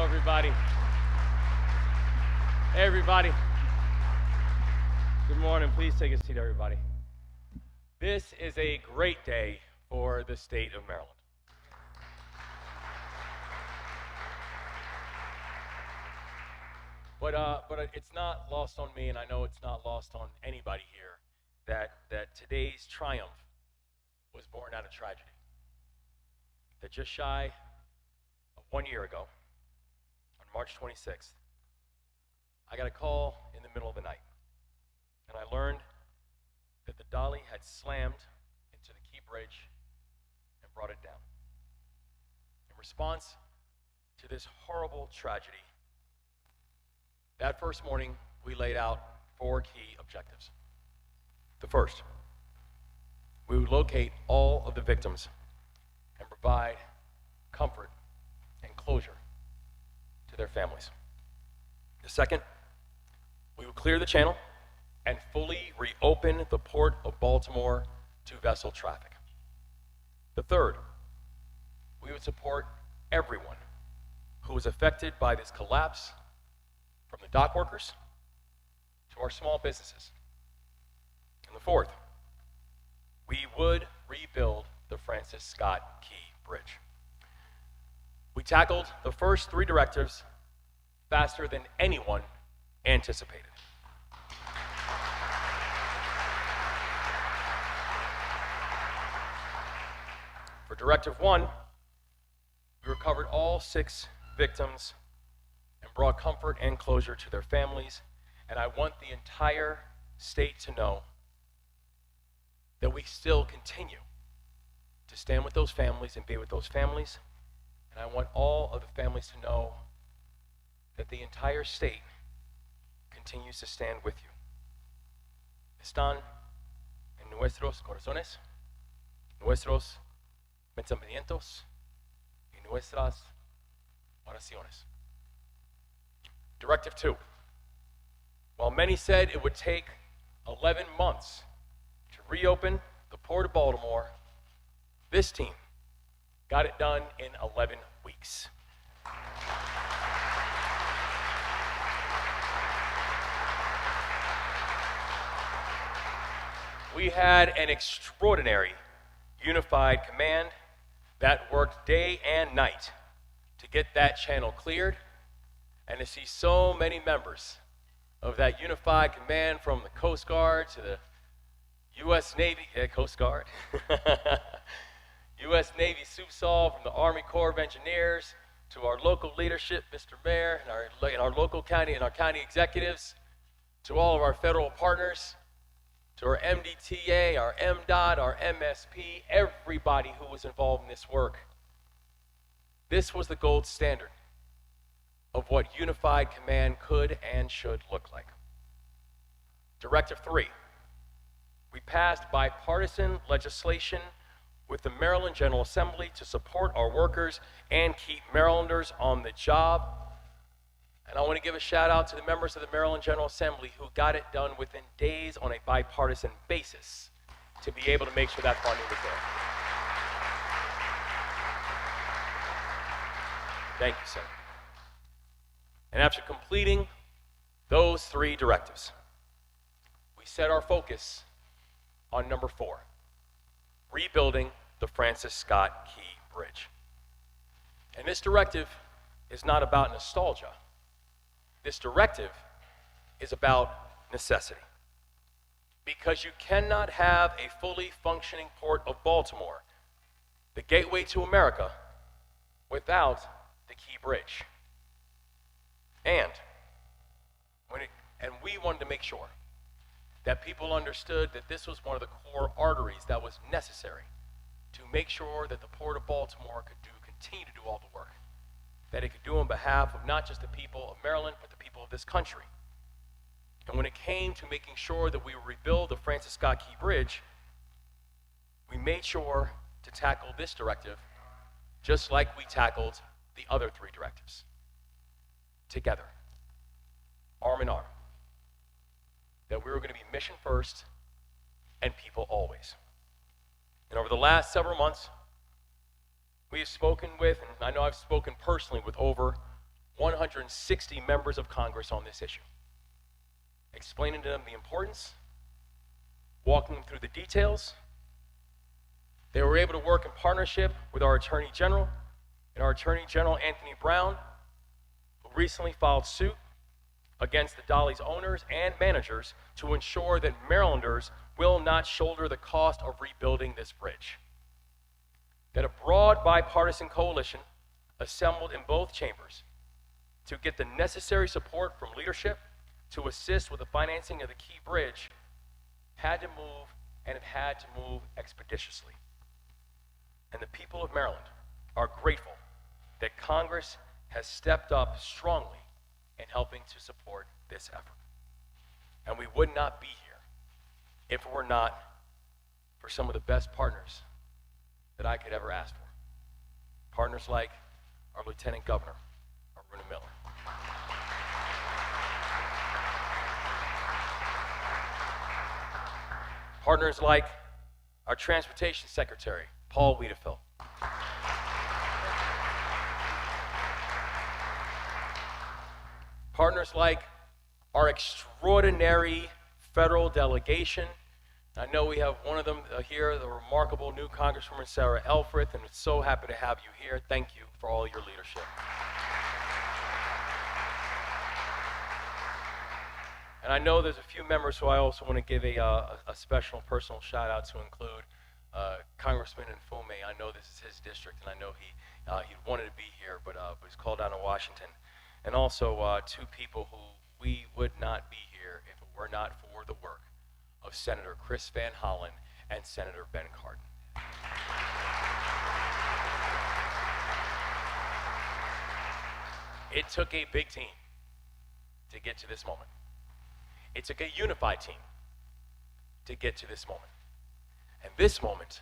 everybody. Hey, everybody. Good morning. Please take a seat, everybody. This is a great day for the state of Maryland. But it's not lost on me, and I know it's not lost on anybody here, that today's triumph was born out of tragedy. That just shy of 1 year ago, on March 26th, I got a call in the middle of the night, and I learned that the dolly had slammed into the Key Bridge and brought it down. In response to this horrible tragedy, that first morning, we laid out 4 key objectives. The first, we would locate all of the victims and provide comfort and closure to their families. The second, we would clear the channel and fully reopen the Port of Baltimore to vessel traffic. The third, we would support everyone who was affected by this collapse, from the dock workers to our small businesses. And the fourth, we would rebuild the Francis Scott Key Bridge. We tackled the first 3 directives faster than anyone anticipated. For Directive 1, we recovered all 6 victims and brought comfort and closure to their families. And I want the entire state to know that we still continue to stand with those families and be with those families. And I want all of the families to know that the entire state continues to stand with you. Están en nuestros corazones, nuestros pensamientos y nuestras oraciones. Directive 2. While many said it would take 11 months to reopen the Port of Baltimore, this team got it done in 11 weeks. We had an extraordinary unified command that worked day and night to get that channel cleared, and to see so many members of that unified command, from the Coast Guard to the U.S. Navy, Coast Guard, U.S. Navy SUPSOL, from the Army Corps of Engineers to our local leadership, Mr. Mayor, and our local county and our county executives, to all of our federal partners, to our MDTA, our MDOT, our MSP, everybody who was involved in this work. This was the gold standard of what unified command could and should look like. Directive 3, we passed bipartisan legislation with the Maryland General Assembly to support our workers and keep Marylanders on the job. And I want to give a shout out to the members of the Maryland General Assembly who got it done within days on a bipartisan basis to be able to make sure that funding was there. Thank you, sir. And after completing those 3 directives, we set our focus on number 4, rebuilding the Francis Scott Key Bridge. And this directive is not about nostalgia. This directive is about necessity. Because you cannot have a fully functioning Port of Baltimore, the gateway to America, without the Key Bridge. And we wanted to make sure that people understood that this was one of the core arteries that was necessary to make sure that the Port of Baltimore could continue to do all the work that it could do on behalf of not just the people of Maryland, but the people of this country. And when it came to making sure that we would rebuild the Francis Scott Key Bridge, we made sure to tackle this directive just like we tackled the other 3 directives. Together, arm in arm, that we were going to be mission first and people always. And over the last several months, we have spoken with, and I know I've spoken personally with over 160 members of Congress on this issue, explaining to them the importance, walking them through the details. They were able to work in partnership with our Attorney General, and our Attorney General, Anthony Brown, who recently filed suit against the Dolly's owners and managers to ensure that Marylanders will not shoulder the cost of rebuilding this bridge. That a broad bipartisan coalition assembled in both chambers to get the necessary support from leadership to assist with the financing of the key bridge had to move, and it had to move expeditiously. And the people of Maryland are grateful that Congress has stepped up strongly in helping to support this effort. And we would not be here if it were not for some of the best partners that I could ever ask for. Partners like our Lieutenant Governor, Aruna Miller. Partners like our Transportation Secretary, Paul Wiedefeld. Partners like our extraordinary federal delegation. I know we have one of them here, the remarkable new Congresswoman Sarah Elfrith, and we're so happy to have you here. Thank you for all your leadership. And I know there's a few members who I also want to give a special personal shout out to include Congressman Nfume. I know this is his district, and I know he wanted to be here, but he's called down to Washington. And also two people who we would not be here if it were not for the work of Senator Chris Van Hollen and Senator Ben Cardin. It took a big team to get to this moment. It took a unified team to get to this moment. And this moment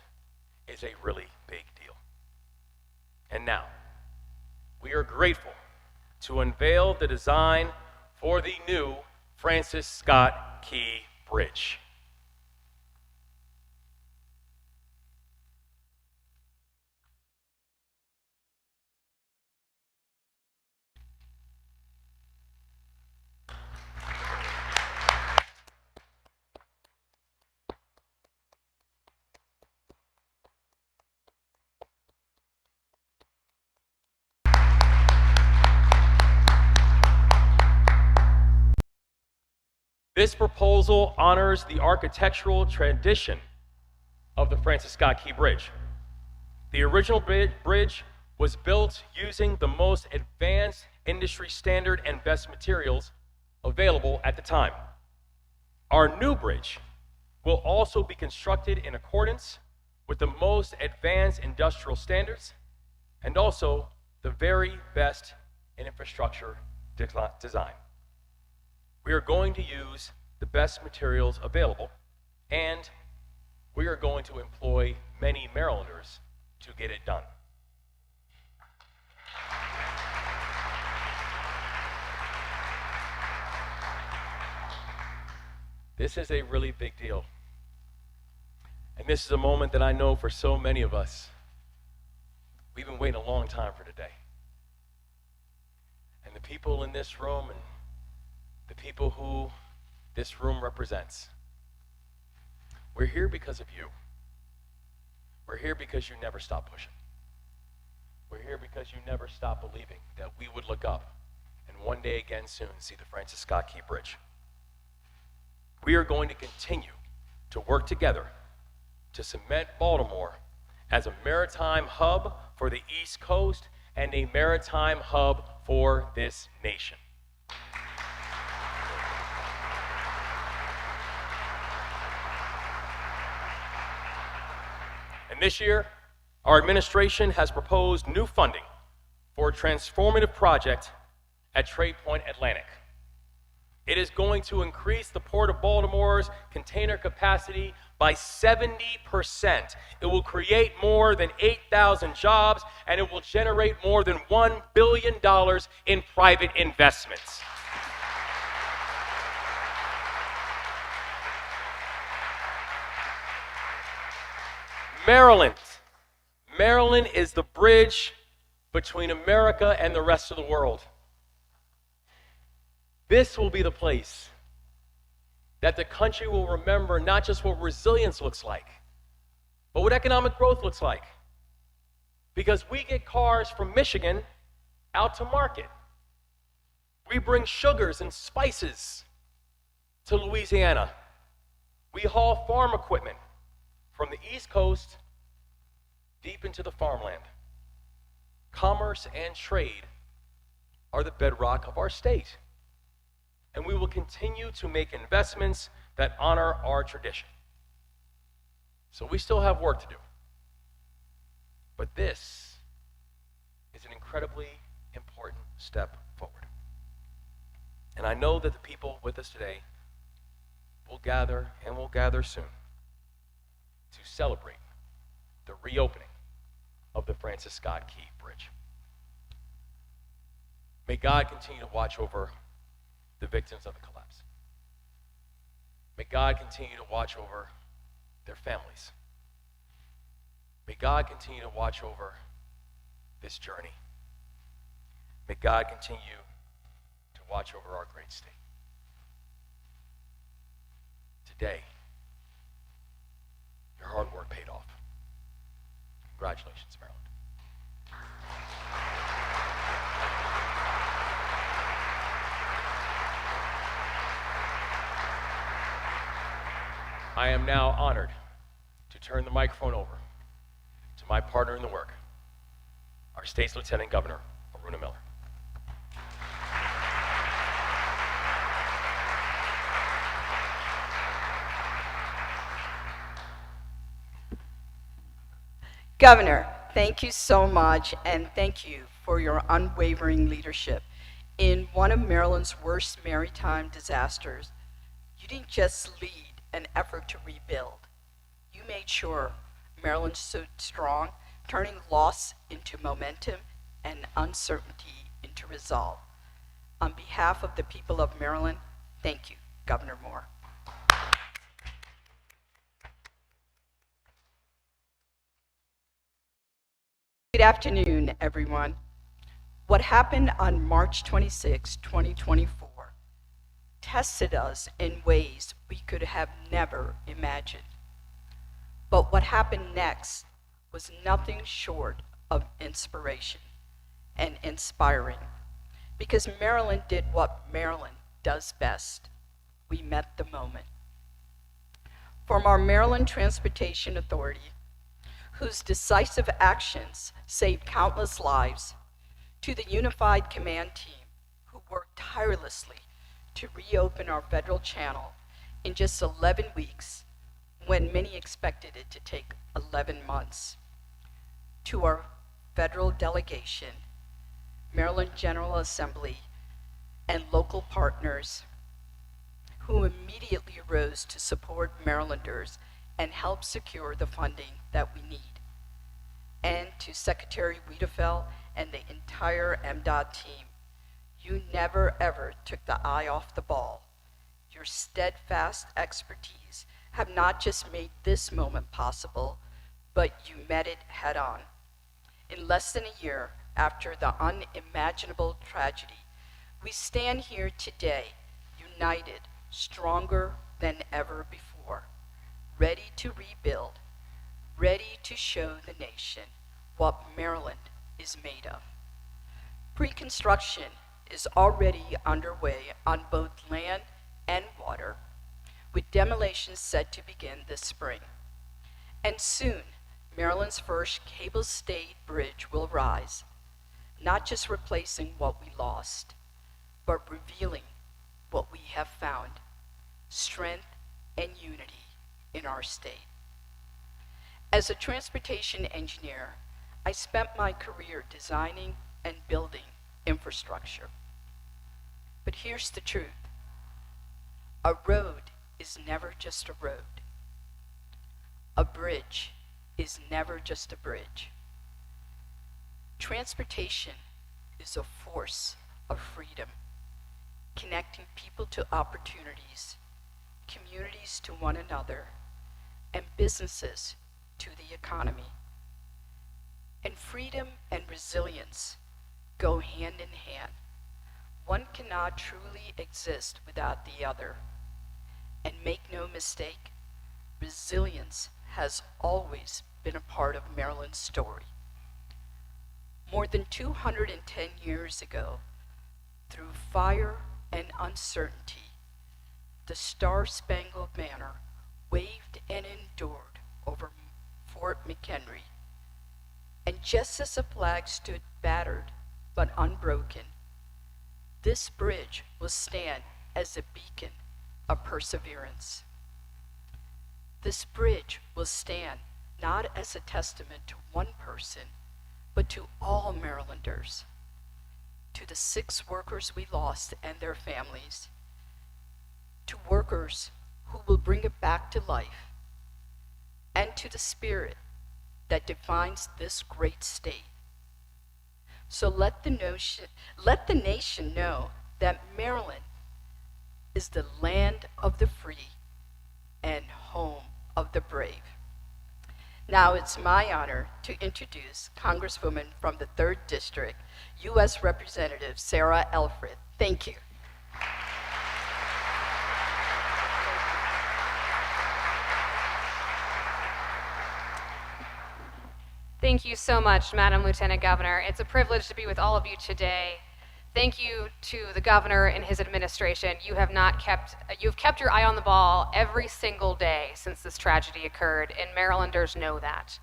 is a really big deal. And now, we are grateful to unveil the design for the new Francis Scott Key Bridge. This proposal honors the architectural tradition of the Francis Scott Key Bridge. The original bridge was built using the most advanced industry standard and best materials available at the time. Our new bridge will also be constructed in accordance with the most advanced industrial standards and also the very best in infrastructure design. We are going to use the best materials available, and we are going to employ many Marylanders to get it done. This is a really big deal. And this is a moment that I know for so many of us, we've been waiting a long time for today. And the people in this room and the people who this room represents, we're here because of you. We're here because you never stop pushing. We're here because you never stop believing that we would look up and one day again soon see the Francis Scott Key Bridge. We are going to continue to work together to cement Baltimore as a maritime hub for the East Coast and a maritime hub for this nation. And this year, our administration has proposed new funding for a transformative project at Trade Point Atlantic. It is going to increase the Port of Baltimore's container capacity by 70%. It will create more than 8,000 jobs, and it will generate more than $1 billion in private investments. Maryland is the bridge between America and the rest of the world. This will be the place that the country will remember not just what resilience looks like, but what economic growth looks like. Because we get cars from Michigan out to market. We bring sugars and spices to Louisiana. We haul farm equipment from the East Coast deep into the farmland. Commerce and trade are the bedrock of our state. And we will continue to make investments that honor our tradition. So we still have work to do. But this is an incredibly important step forward. And I know that the people with us today will gather, and will gather soon, to celebrate the reopening of the Francis Scott Key Bridge. May God continue to watch over the victims of the collapse. May God continue to watch over their families. May God continue to watch over this journey. May God continue to watch over our great state. Today, your hard work paid off. Congratulations, Maryland. I am now honored to turn the microphone over to my partner in the work, our state's Lieutenant Governor, Aruna Miller. Governor, thank you so much, and thank you for your unwavering leadership. In one of Maryland's worst maritime disasters, you didn't just lead an effort to rebuild. You made sure Maryland stood strong, turning loss into momentum and uncertainty into resolve. On behalf of the people of Maryland, thank you, Governor Moore. Good afternoon, everyone. What happened on March 26, 2024, tested us in ways we could have never imagined. But what happened next was nothing short of inspiration and inspiring, because Maryland did what Maryland does best. We met the moment. From our Maryland Transportation Authority, whose decisive actions saved countless lives, to the Unified Command Team, who worked tirelessly to reopen our federal channel in just 11 weeks, when many expected it to take 11 months, to our federal delegation, Maryland General Assembly, and local partners who immediately rose to support Marylanders and help secure the funding that we need. And to Secretary Wiedefeld and the entire MDOT team, you never ever took the eye off the ball. Your steadfast expertise have not just made this moment possible, but you met it head on. In less than a year after the unimaginable tragedy, we stand here today, united, stronger than ever before, ready to rebuild, ready to show the nation what Maryland is made of. Reconstruction is already underway on both land and water, with demolition set to begin this spring. And soon, Maryland's first cable-stayed bridge will rise, not just replacing what we lost, but revealing what we have found, strength and unity in our state. As a transportation engineer, I spent my career designing and building infrastructure. But here's the truth. A road is never just a road. A bridge is never just a bridge. Transportation is a force of freedom, connecting people to opportunities, communities to one another, and businesses to the economy. And freedom and resilience go hand in hand. One cannot truly exist without the other. And make no mistake, resilience has always been a part of Maryland's story. More than 210 years ago, through fire and uncertainty, the Star-Spangled Banner waved and endured over Fort McHenry. And just as the flag stood battered but unbroken, this bridge will stand as a beacon of perseverance. This bridge will stand not as a testament to one person, but to all Marylanders, to the 6 workers we lost and their families, to workers who will bring it back to life, and to the spirit that defines this great state. So let the nation know that Maryland is the land of the free and home of the brave. Now it's my honor to introduce Congresswoman from the 3rd District, U.S. Representative Sarah Alred. Thank you. Thank you so much, Madam Lieutenant Governor. It's a privilege to be with all of you today. Thank you to the governor and his administration. You've kept your eye on the ball every single day since this tragedy occurred, and Marylanders know that.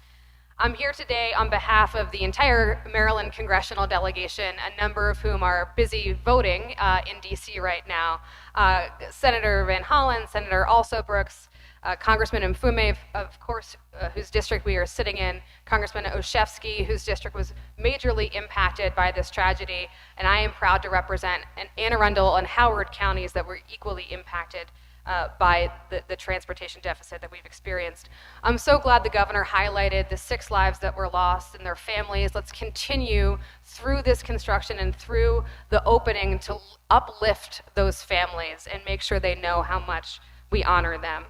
I'm here today on behalf of the entire Maryland congressional delegation, a number of whom are busy voting in DC right now. Senator Van Hollen, Senator Also Brooks, Congressman Mfume, of course, whose district we are sitting in, Congressman Olszewski, whose district was majorly impacted by this tragedy, and I am proud to represent Anne Arundel and Howard counties that were equally impacted by the transportation deficit that we've experienced. I'm so glad the governor highlighted the 6 lives that were lost and their families. Let's continue through this construction and through the opening to uplift those families and make sure they know how much we honor them.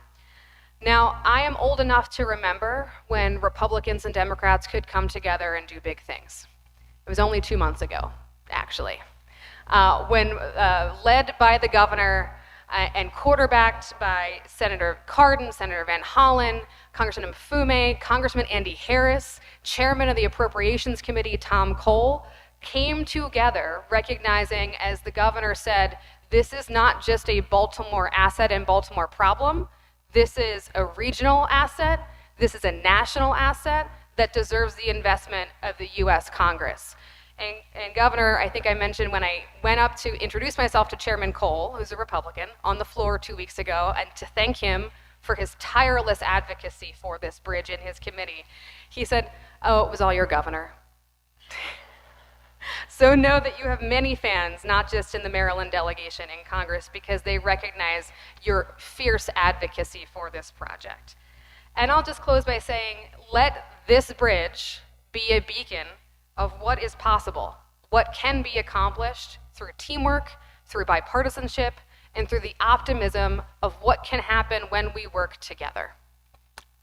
Now, I am old enough to remember when Republicans and Democrats could come together and do big things. It was only 2 months ago, actually, when led by the governor and quarterbacked by Senator Cardin, Senator Van Hollen, Congressman Mfume, Congressman Andy Harris, Chairman of the Appropriations Committee, Tom Cole, came together recognizing, as the governor said, this is not just a Baltimore asset and Baltimore problem. This is a regional asset. This is a national asset that deserves the investment of the U.S. Congress. And Governor, I think I mentioned when I went up to introduce myself to Chairman Cole, who's a Republican, on the floor 2 weeks ago, and to thank him for his tireless advocacy for this bridge in his committee, he said, "Oh, it was all your governor." So know that you have many fans, not just in the Maryland delegation in Congress, because they recognize your fierce advocacy for this project. And I'll just close by saying, let this bridge be a beacon of what is possible, what can be accomplished through teamwork, through bipartisanship, and through the optimism of what can happen when we work together.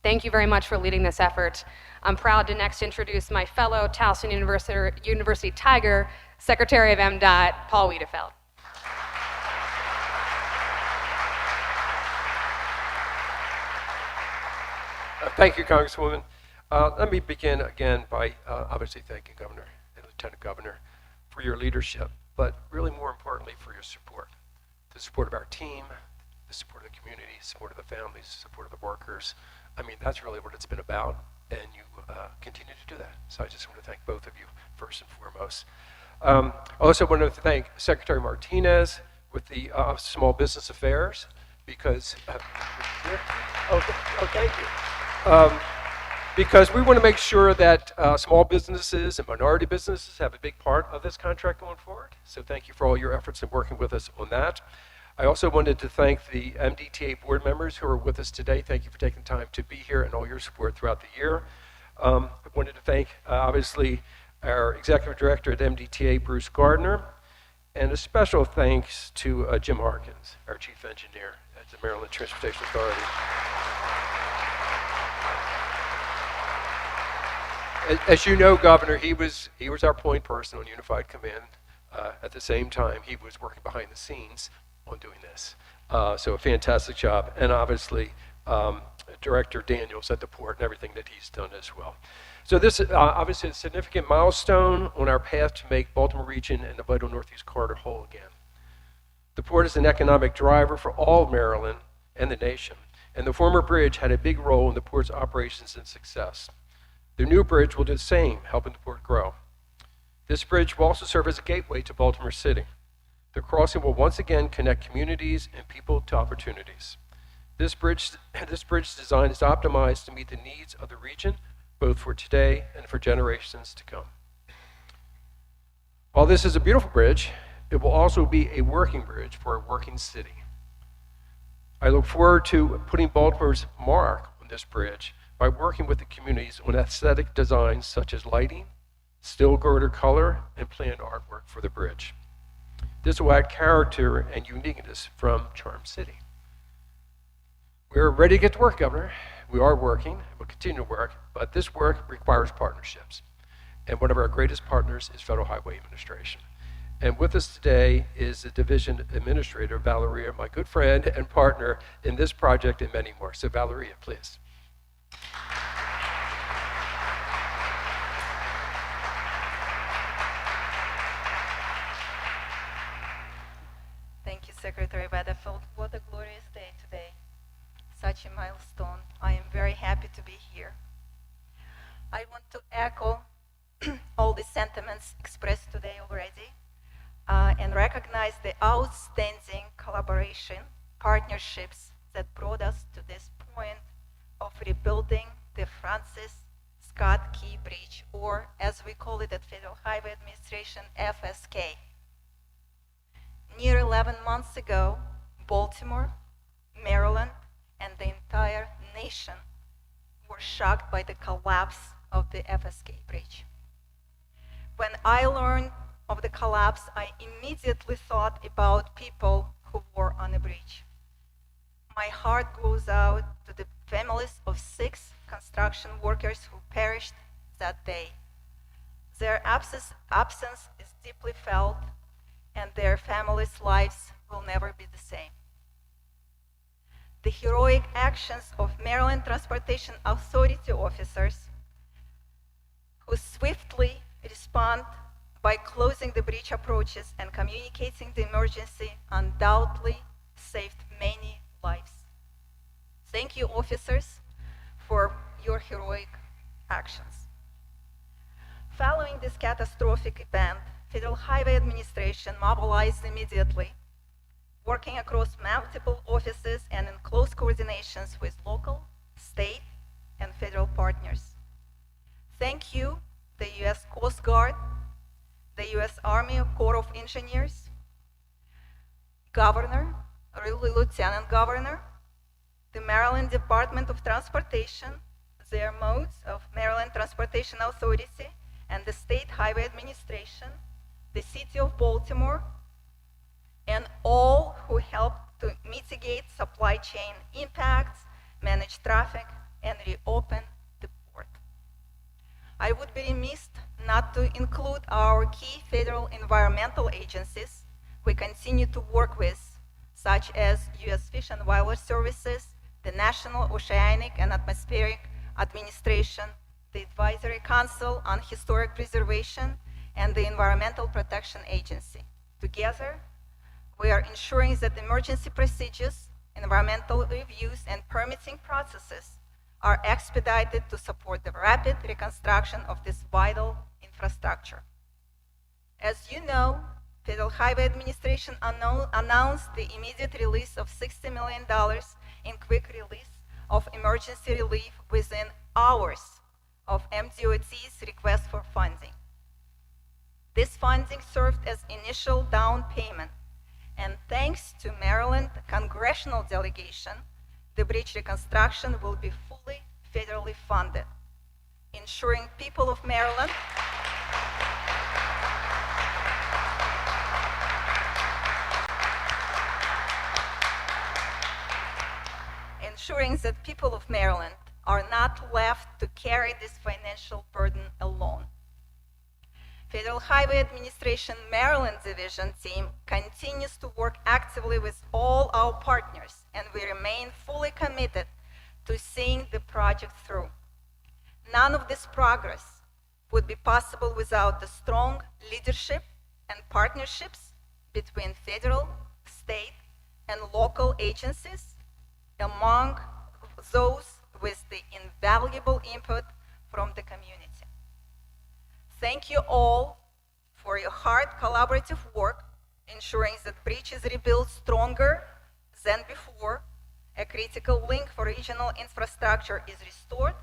Thank you very much for leading this effort. I'm proud to next introduce my fellow Towson University Tiger, Secretary of MDOT, Paul Wiedefeld. Thank you, Congresswoman. Let me begin again by obviously thanking Governor and Lieutenant Governor for your leadership, but really more importantly for your support. The support of our team, the support of the community, support of the families, support of the workers. I mean, that's really what it's been about, and you continue to do that. So I just want to thank both of you first and foremost. I also want to thank Secretary Martinez with the Small Business Affairs, because, thank you. Because we want to make sure that small businesses and minority businesses have a big part of this contract going forward. So thank you for all your efforts in working with us on that. I also wanted to thank the MDTA board members who are with us today. Thank you for taking time to be here and all your support throughout the year. I wanted to thank, obviously, our executive director at MDTA, Bruce Gardner, and a special thanks to Jim Harkins, our chief engineer at the Maryland Transportation Authority. As you know, Governor, he was our point person on Unified Command At the same time, he was working behind the scenes on doing this. So a fantastic job. And obviously, Director Daniels at the port and everything that he's done as well. So this is obviously a significant milestone on our path to make Baltimore region and the vital Northeast Corridor whole again. The port is an economic driver for all of Maryland and the nation, and the former bridge had a big role in the port's operations and success. The new bridge will do the same, helping the port grow. This bridge will also serve as a gateway to Baltimore City. The crossing will once again connect communities and people to opportunities. This bridge design is optimized to meet the needs of the region, both for today and for generations to come. While this is a beautiful bridge, it will also be a working bridge for a working city. I look forward to putting Baltimore's mark on this bridge by working with the communities on aesthetic designs such as lighting, steel girder color, and planned artwork for the bridge. This will add character and uniqueness from Charm City. We're ready to get to work, Governor. We are working, and we'll continue to work, but this work requires partnerships. And one of our greatest partners is Federal Highway Administration. And with us today is the Division Administrator, Valeria, my good friend and partner in this project and many more. So Valeria, please. Thank you, Secretary Wiedefeld. What a glorious day today. Such a milestone. I am very happy to be here. I want to echo all the sentiments expressed today already and recognize the outstanding collaboration, partnerships that brought us to this point of rebuilding the Francis Scott Key Bridge, or as we call it at Federal Highway Administration, FSK. Near 11 months ago, Baltimore, Maryland, and the entire nation were shocked by the collapse of the FSK Bridge. When I learned of the collapse, I immediately thought about people who were on the bridge. My heart goes out to the families of 6 construction workers who perished that day. Their absence is deeply felt, and their families' lives will never be the same. The heroic actions of Maryland Transportation Authority officers who swiftly respond by closing the bridge approaches and communicating the emergency undoubtedly saved many lives. Thank you, officers, for your heroic actions. Following this catastrophic event, Federal Highway Administration mobilized immediately, working across multiple offices and in close coordinations with local, state, and federal partners. Thank you, the U.S. Coast Guard, the U.S. Army Corps of Engineers, Governor, really Lieutenant Governor, the Maryland Department of Transportation, their modes of Maryland Transportation Authority, and the State Highway Administration, the City of Baltimore, and all who helped to mitigate supply chain impacts, manage traffic, and reopen the port. I would be remiss not to include our key federal environmental agencies we continue to work with, such as U.S. Fish and Wildlife Services, the National Oceanic and Atmospheric Administration, the Advisory Council on Historic Preservation, and the Environmental Protection Agency. Together, we are ensuring that emergency procedures, environmental reviews, and permitting processes are expedited to support the rapid reconstruction of this vital infrastructure. As you know, Federal Highway Administration announced the immediate release of $60 million in quick release of emergency relief within hours of MDOT's request for funding. This funding served as initial down payment, and thanks to Maryland congressional delegation, the bridge reconstruction will be fully federally funded, ensuring people of Maryland that people of Maryland are not left to carry this financial burden alone. Federal Highway Administration Maryland Division team continues to work actively with all our partners, and we remain fully committed to seeing the project through. None of this progress would be possible without the strong leadership and partnerships between federal, state, and local agencies, among those with the invaluable input from the community. Thank you all for your hard collaborative work, ensuring that bridge is rebuilt stronger than before. A critical link for regional infrastructure is restored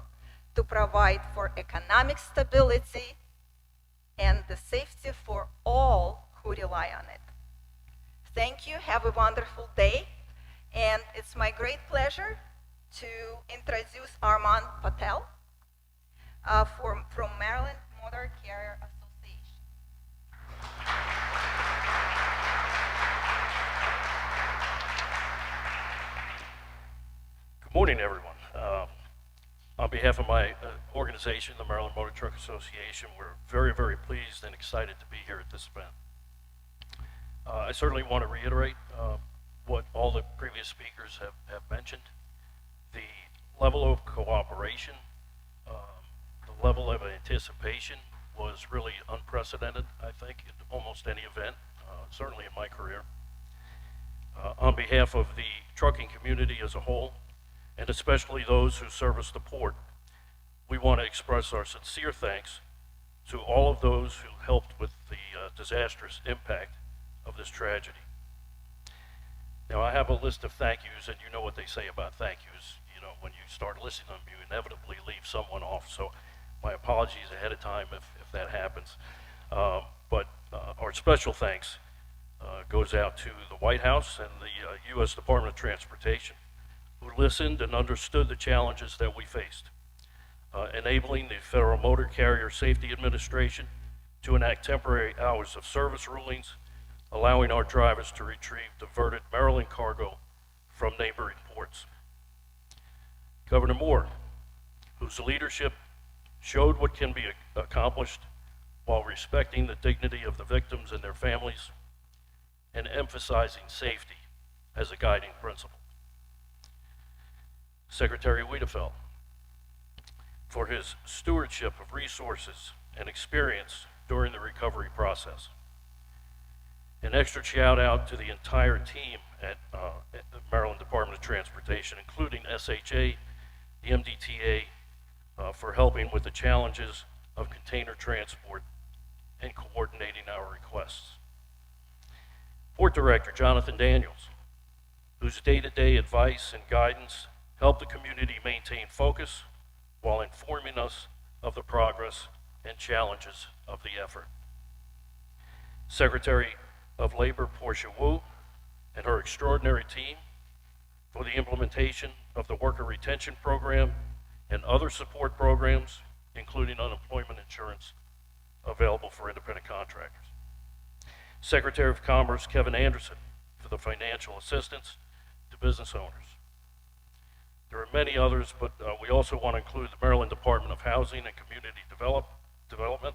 to provide for economic stability and the safety for all who rely on it. Thank you, have a wonderful day, and it's my great pleasure to introduce Armand Patel from Maryland Motor Carrier Association. Good morning, everyone. On behalf of my organization, the Maryland Motor Truck Association, we're very, very pleased and excited to be here at this event. I certainly want to reiterate what all the previous speakers have mentioned. The level of cooperation, the level of anticipation was really unprecedented, I think, in almost any event, certainly in my career. On behalf of the trucking community as a whole, and especially those who service the port, we want to express our sincere thanks to all of those who helped with the disastrous impact of this tragedy. Now, I have a list of thank yous, and you know what they say about thank yous. You know, when you start listing them, you inevitably leave someone off. So my apologies ahead of time if that happens. But our special thanks goes out to the White House and the U.S. Department of Transportation, who listened and understood the challenges that we faced, enabling the Federal Motor Carrier Safety Administration to enact temporary hours of service rulings, allowing our drivers to retrieve diverted Maryland cargo from neighboring ports. Governor Moore, whose leadership showed what can be accomplished while respecting the dignity of the victims and their families and emphasizing safety as a guiding principle. Secretary Wiedefeld, for his stewardship of resources and experience during the recovery process. An extra shout out to the entire team at the Maryland Department of Transportation, including SHA, the MDTA, for helping with the challenges of container transport and coordinating our requests. Port Director Jonathan Daniels, whose day-to-day advice and guidance help the community maintain focus while informing us of the progress and challenges of the effort. Secretary of Labor Portia Wu and her extraordinary team for the implementation of the Worker Retention Program and other support programs, including unemployment insurance available for independent contractors. Secretary of Commerce Kevin Anderson for the financial assistance to business owners. There are many others, but we also want to include the Maryland Department of Housing and Community Development,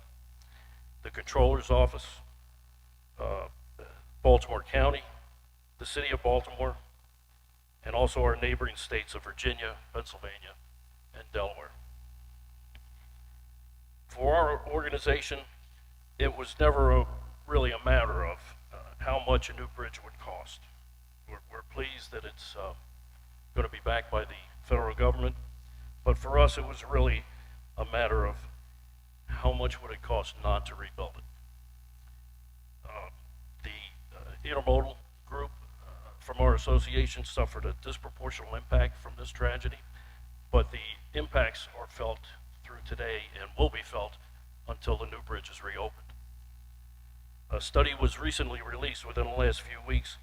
the Controller's Office, Baltimore County, the City of Baltimore, and also our neighboring states of Virginia, Pennsylvania, and Delaware. For our organization, it was never really a matter of how much a new bridge would cost. We're pleased that it's going to be backed by the federal government, but for us it was really a matter of how much would it cost not to rebuild it. The intermodal group from our association suffered a disproportionate impact from this tragedy, but the impacts are felt through today and will be felt until the new bridge is reopened. A study was recently released within the last few weeks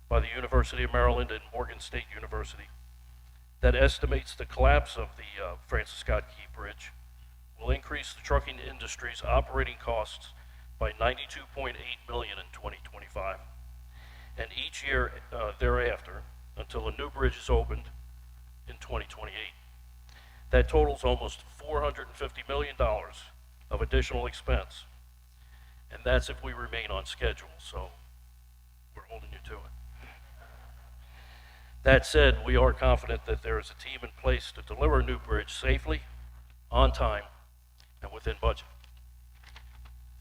by the University of Maryland and Morgan State University that estimates the collapse of the Francis Scott Key Bridge will increase the trucking industry's operating costs by $92.8 million in 2025, and each year thereafter until a new bridge is opened in 2028. That totals almost $450 million of additional expense. And that's if we remain on schedule, so we're holding you to it. That said, we are confident that there is a team in place to deliver a new bridge safely, on time, and within budget.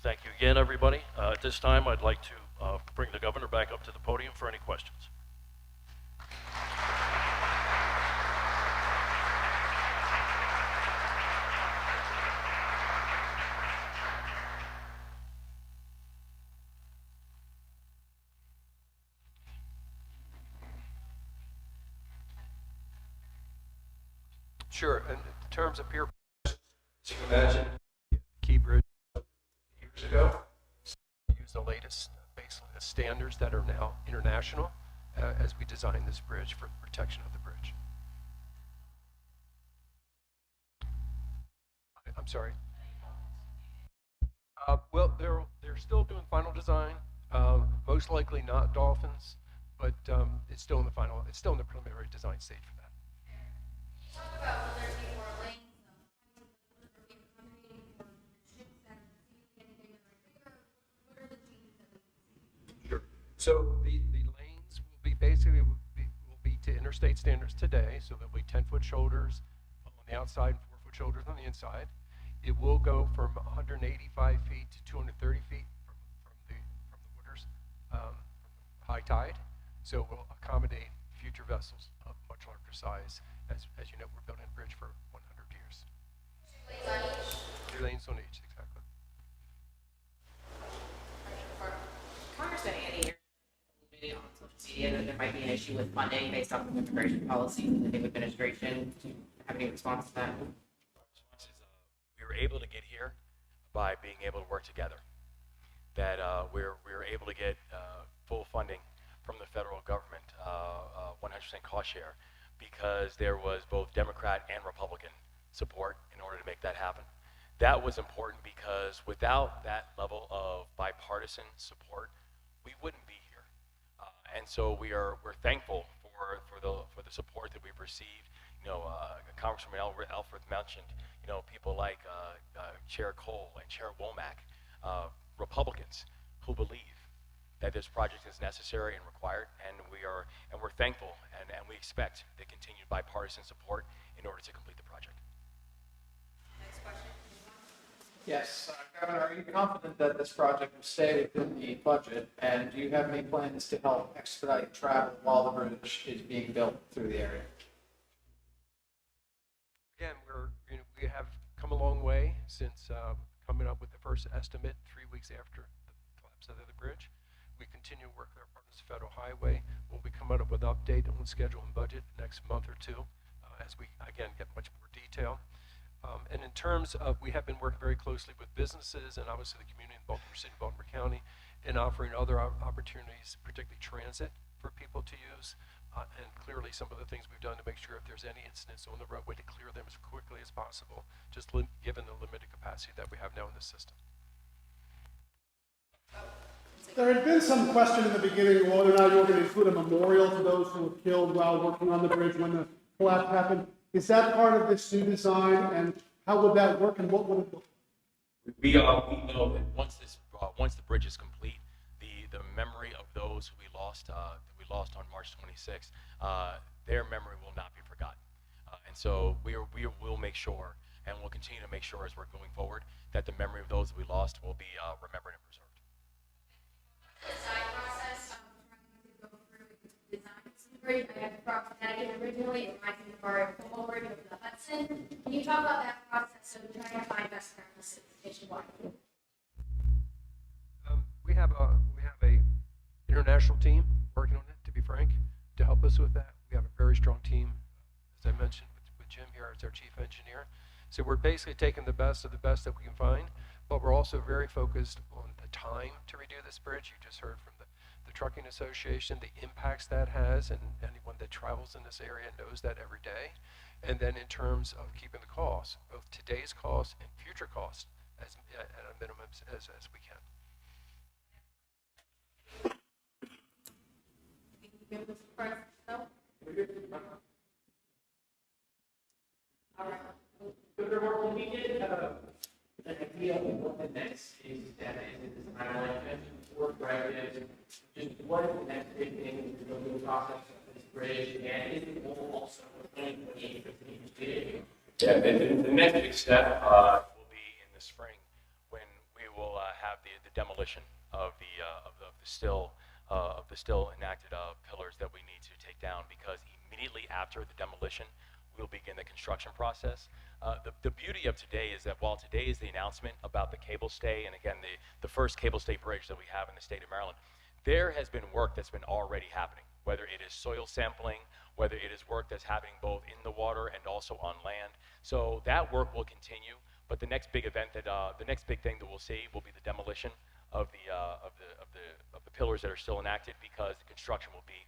Thank you again, everybody. At this time, I'd like to bring the governor back up to the podium for any questions. Sure, and in terms of peer pressure, as you can imagine, Key Bridge years ago, we used the latest basically the standards that are now international as we design this bridge for the protection of the bridge. I'm sorry. Well, they're still doing final design. Most likely not dolphins, but it's still in the final. It's still in the preliminary design stage for that. Talk about will there be more lanes? Will there be accommodating for ships that are anything bigger? What are the changes that we see? Sure. So the lanes will be basically will be to interstate standards today. So there'll be 10-foot shoulders on the outside and 4-foot shoulders on the inside. It will go from 185 feet to 230 feet from the waters, from high tide. So we'll accommodate future vessels of much larger size. As you know, we're building a bridge for 100 years. 2 lanes on each. 2 lanes on each, exactly. Congressman Andy alluded on social media that there might be an issue with funding based off of immigration policies in the new administration. Do you have any response to that? We were able to get here by being able to work together. That we were able to get full funding from the federal government, 100% cost share, because there was both Democrat and Republican support in order to make that happen. That was important because without that level of bipartisan support, we wouldn't be here. And so we're thankful for the support that we've received. You know, Congresswoman Alred mentioned, you know, people like Chair Cole and Chair Womack, Republicans who believe that this project is necessary and required, and we're thankful and we expect the continued bipartisan support in order to complete the project. Next question. Yes, Governor, are you confident that this project will stay within the budget? And do you have any plans to help expedite travel while the bridge is being built through the area? Again, we have come a long way since coming up with the first estimate 3 weeks after the collapse of the bridge. We continue to work with our partners, Federal Highway. We'll be coming up with an update on schedule and budget next month or two as we, again, get much more detail. And in terms of, we have been working very closely with businesses and obviously the community in Baltimore City, Baltimore County, in offering other opportunities, particularly transit for people to use. And clearly some of the things we've done to make sure if there's any incidents on the roadway to clear them as quickly as possible, just given the limited capacity that we have now in the system. There had been some question in the beginning of whether or not you were going to include a memorial to those who were killed while working on the bridge when the collapse happened. Is that part of this new design, and how would that work, and what would it look like? We know that once the bridge is complete, the memory of those who we lost on March 26th, their memory will not be forgotten. And so we will make sure, and we'll continue to make sure as we're going forward, that the memory of those that we lost will be remembered and preserved. The design process, trying to go through the design of the bridge. I had from Connecticut originally, it reminds me of our Como Bridge over the Hudson. Can you talk about that process of trying to find best practices nationwide? We have a international team working on it, to be frank, to help us with that. We have a very strong team, as I mentioned, with Jim here as our chief engineer. So we're basically taking the best of the best that we can find, but we're also very focused on the time to redo this bridge. You just heard from the Trucking Association, the impacts that has, and anyone that travels in this area knows that every day. And then in terms of keeping the costs, both today's costs and future costs, at a minimum as we can. When we get an idea of what the next is that is the design is just what is the next big thing in the building process of this bridge, and is the goal also for 2028 to be completed? Yeah, the next big step will be in the spring when we will have the demolition of the still enacted pillars that we need to take down, because immediately after the demolition, we'll begin the construction process. The beauty of today is that while today is the announcement about the cable stay, and again, the first cable stay bridge that we have in the state of Maryland, there has been work that's been already happening, whether it is soil sampling, whether it is work that's happening both in the water and also on land. So that work will continue, but the next big event the next big thing that we'll see will be the demolition of the pillars that are still enacted, because the construction will be